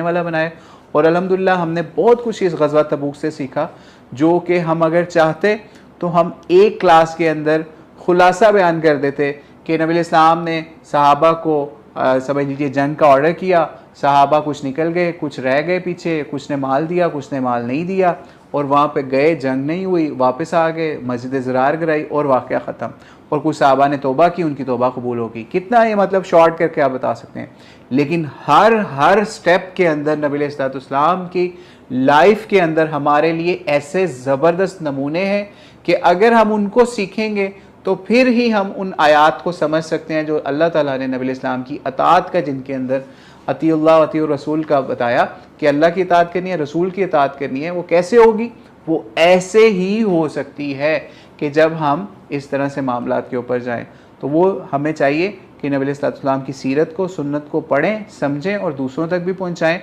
वाला बनाए। और अल्हम्दुलिल्लाह हमने बहुत कुछ इस गज़वा तबूक से सीखा, जो कि हम अगर चाहते तो हम एक क्लास के अंदर खुलासा बयान कर देते कि नबी इस्लाम ने सहाबा को समझ लीजिए जंग का ऑर्डर किया, सहाबा कुछ निकल गए, कुछ रह गए पीछे, कुछ ने माल दिया, कुछ ने माल नहीं दिया, और वहाँ पे गए, जंग नहीं हुई, वापस आ गए, मस्जिद ज़रार गिराई और वाक़या ख़त्म। और कुछ सहाबा ने तौबा की, उनकी तौबा कबूल होगी। कितना ये मतलब शॉर्ट करके आप बता सकते हैं। लेकिन हर स्टेप के अंदर नबी अलैहिस्सलाम की लाइफ के अंदर हमारे लिए ऐसे ज़बरदस्त नमूने हैं कि अगर हम उनको सीखेंगे तो फिर ही हम उन आयात को समझ सकते हैं जो अल्लाह ताला ने नबी इस्लाम की अताअत का, जिनके अंदर अतीउल्लाह अतीउर रसूल का बताया कि अल्लाह की इताअत करनी है, रसूल की इताअत करनी है। वो कैसे होगी? वो ऐसे ही हो सकती है कि जब हम इस तरह से मामलात के ऊपर जाएं। तो वो हमें चाहिए कि नबी अलैहिस्सलाम की सीरत को, सुन्नत को पढ़ें, समझें और दूसरों तक भी पहुँचाएँ।